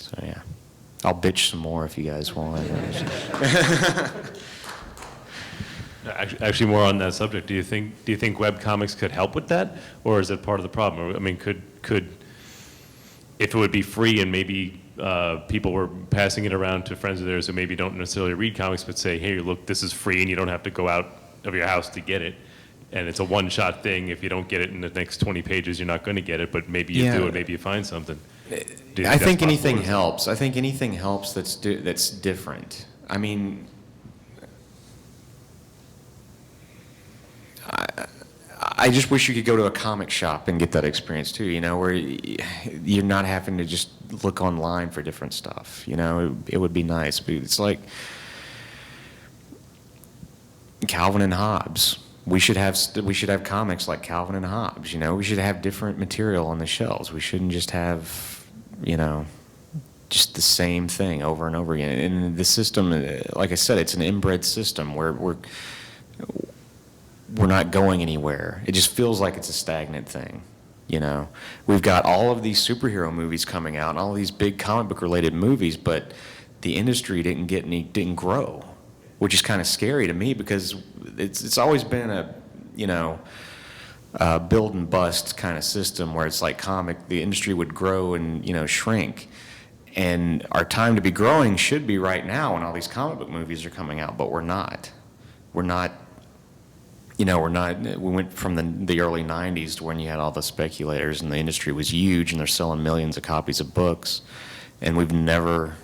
So yeah, I'll bitch some more if you guys want. Actually, more on that subject. Do you think web comics could help with that, or is it part of the problem? I mean, could if it would be free and maybe people were passing it around to friends of theirs who maybe don't necessarily read comics, but say, hey, look, this is free and you don't have to go out of your house to get it, and it's a one-shot thing. If you don't get it in the next 20 pages, you're not going to get it, but maybe you do it, maybe you find something. I think anything helps. I think anything helps that's different. I mean, I just wish you could go to a comic shop and get that experience too, you know, where you're not having to just look online for different stuff, you know. It would be nice, but it's like Calvin and Hobbes. We should have comics like Calvin and Hobbes, you know. We should have different material on the shelves. We shouldn't just have, you know, just the same thing over and over again. And the system, like I said, it's an inbred system where we're not going anywhere. It just feels like it's a stagnant thing, you know. We've got all of these superhero movies coming out and all of these big comic book related movies, but the industry didn't grow, which is kind of scary to me because it's always been a, you know, build and bust kind of system where it's like the industry would grow and, you know, shrink. And our time to be growing should be right now when all these comic book movies are coming out, but we're not. You know, we went from the early 90s to when you had all the speculators and the industry was huge and they're selling millions of copies of books, and we've never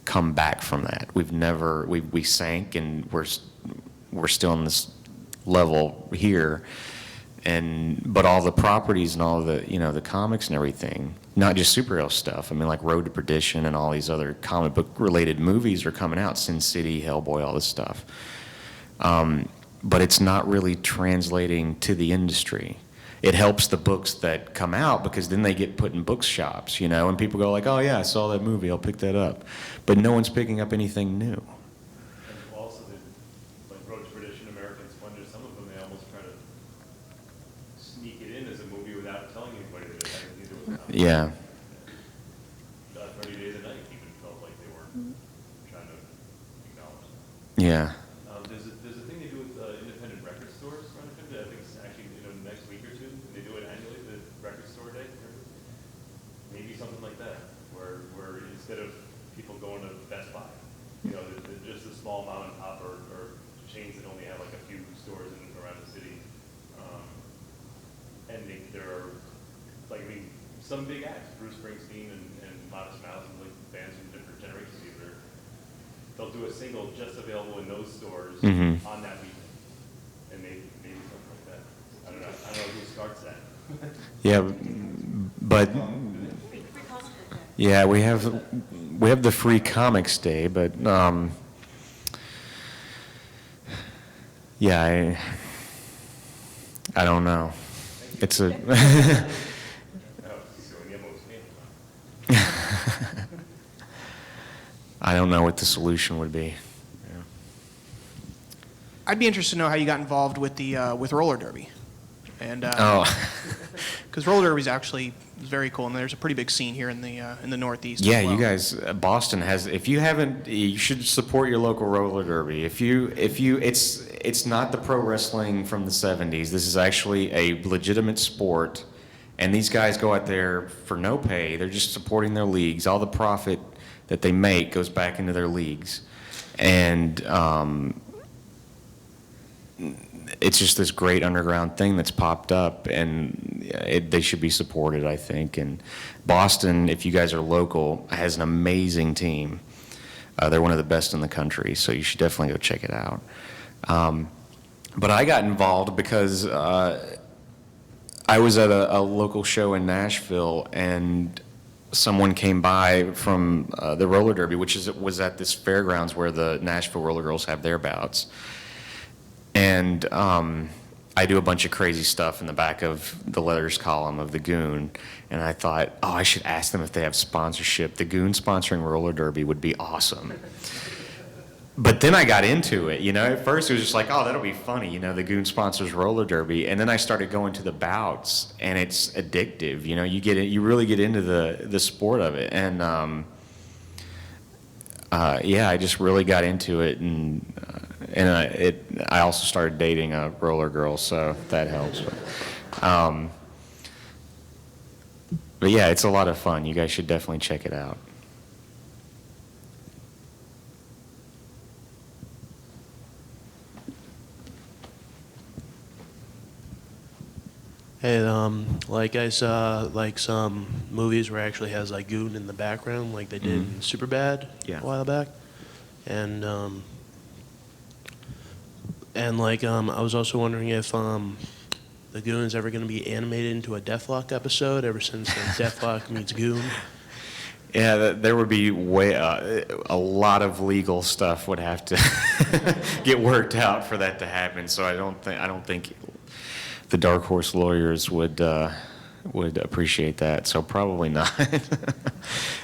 come back from that. We sank, and we're still on this level here. But all the properties and all the, you know, the comics and everything, not just superhero stuff. I mean, like Road to Perdition and all these other comic book related movies are coming out, Sin City, Hellboy, all this stuff. But it's not really translating to the industry. It helps the books that come out because then they get put in bookshops, you know, and people go like, oh yeah, I saw that movie, I'll pick that up. But no one's picking up anything new. And also, like Road to Perdition, American Splendor, some of them, they almost try to sneak it in as a movie without telling anybody that it had anything to do with it. Yeah. 30 Days a Night even felt like they were trying to acknowledge that. Yeah. There's a thing they do with independent record stores, I think it's actually next week or two, and they do it annually, the record store day. Maybe something like that, where instead of people going to Best Buy, you know, just a small mom and pop or chains that only have like a few stores around the city, and there are like, I mean, some big acts, Bruce Springsteen and Modest Mouse, and like bands from different generations either. They'll do a single just available in those stores on that weekend, and maybe something like that. I don't know who starts that. Yeah, but yeah, we have the Free Comics Day, but yeah, I don't know. It's a I don't know what the solution would be. Yeah. I'd be interested to know how you got involved with the with roller derby, and because roller derby is actually very cool, and there's a pretty big scene here in the Northeast. Yeah, as well. you guys, Boston has. If you haven't, you should support your local roller derby. It's not the pro wrestling from the '70s. This is actually a legitimate sport, and these guys go out there for no pay. They're just supporting their leagues. All the profit that they make goes back into their leagues, and it's just this great underground thing that's popped up, and they should be supported, I think. And Boston, if you guys are local, has an amazing team. They're one of the best in the country, so you should definitely go check it out. But I got involved because I was at a local show in Nashville, and someone came by from the roller derby, which was at this fairgrounds where the Nashville Roller Girls have their bouts. And I do a bunch of crazy stuff in the back of the letters column of the Goon, and I thought, oh, I should ask them if they have sponsorship. The Goon sponsoring roller derby would be awesome. But then I got into it, At first it was just like, oh, that'll be funny, the Goon sponsors roller derby. And then I started going to the bouts, and it's addictive, You really get into the sport of it. And I just really got into it, and I also started dating a roller girl, so that helps. But yeah, it's a lot of fun. You guys should definitely check it out. Hey, like I saw like some movies where it actually has like Goon in the background, like they did in Superbad Yeah. a while back, and I was also wondering if the Goon is ever going to be animated into a Deathlock episode, ever since Deathlock meets Goon. Yeah, there would be a lot of legal stuff would have to get worked out for that to happen. So I don't think the Dark Horse lawyers would appreciate that. So probably not.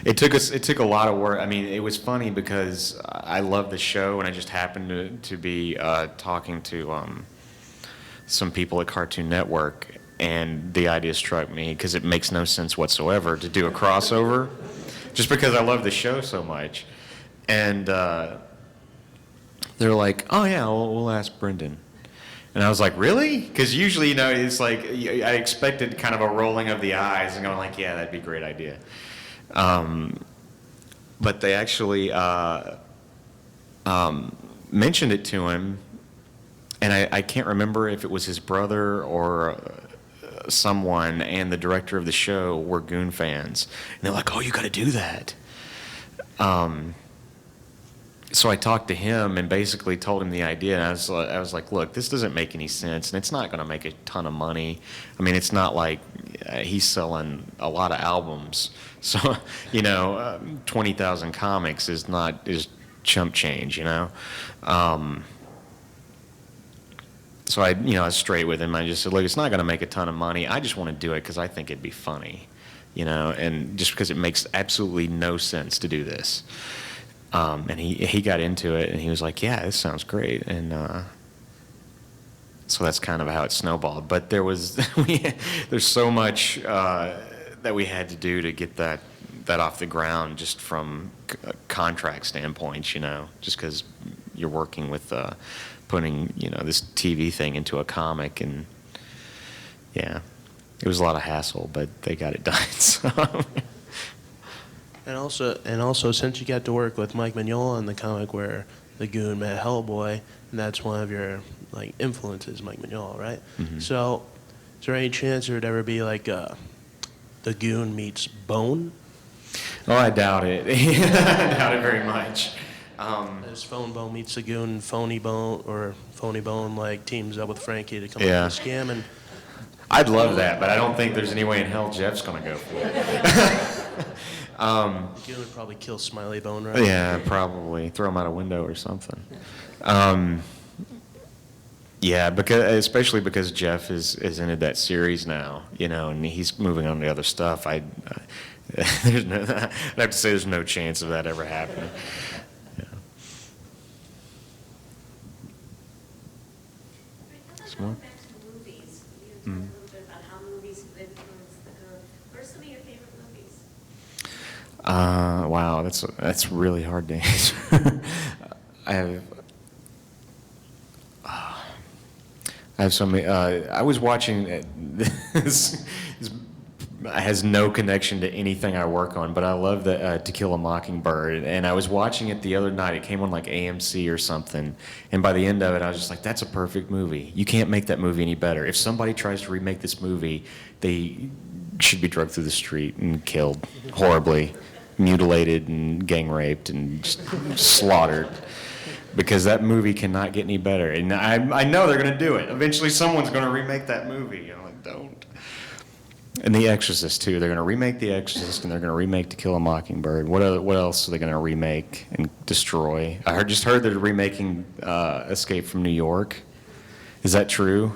It took a lot of work. I mean, it was funny because I love the show, and I just happened to be talking to some people at Cartoon Network, and the idea struck me because it makes no sense whatsoever to do a crossover, just because I love the show so much. And they're like, oh yeah, we'll ask Brendan. And I was like, really? Because usually, it's like, I expected kind of a rolling of the eyes and going like, yeah, that'd be a great idea. But they actually mentioned it to him, and I can't remember if it was his brother or someone, and the director of the show were Goon fans. And they're like, oh, you got to do that. So I talked to him and basically told him the idea, and I was like, look, this doesn't make any sense, and it's not going to make a ton of money. I mean, it's not like he's selling a lot of albums. So, 20,000 comics is chump change, So I was straight with him. I just said, look, it's not going to make a ton of money. I just want to do it because I think it'd be funny, and just because it makes absolutely no sense to do this. And he got into it, and he was like, yeah, this sounds great. And so that's kind of how it snowballed. But there's so much that we had to do to get that off the ground, just from a contract standpoint, just because you're working with putting, this TV thing into a comic. And yeah, it was a lot of hassle, but they got it done. So. And also, since you got to work with Mike Mignola in the comic where the Goon met Hellboy, and that's one of your like influences, Mike Mignola, right? Mm-hmm. So, is there any chance there would ever be like the Goon meets Bone? Oh, I doubt it. I doubt it very much. As Phone Bone meets the Goon, Phony Bone like teams up with Frankie to come Yeah. up with a scam, and I'd love that, but I don't think there's any way in hell Jeff's going to go for it. Goon would probably kill Smiley Bone, right? Yeah, probably. Throw him out a window or something. Yeah, especially because Jeff is into that series now, and he's moving on to other stuff. I'd have to say there's no chance of that ever happening. Yeah. Going back to movies, you talked a little bit about how movies have influenced the Goon. What are some of your favorite movies? Wow, that's really hard to answer. I have so many. I was watching this. Has no connection to anything I work on, but I love the To Kill a Mockingbird, and I was watching it the other night. It came on like AMC or something, and by the end of it, I was just like, "That's a perfect movie. You can't make that movie any better. If somebody tries to remake this movie, they should be dragged through the street and killed horribly, mutilated and gang raped and just slaughtered." Because that movie cannot get any better, and I know they're going to do it. Eventually, someone's going to remake that movie. I'm like, don't. And The Exorcist too. They're going to remake The Exorcist, and they're going to remake To Kill a Mockingbird. What else are they going to just destroy? I just heard they're remaking Escape from New York. Is that true?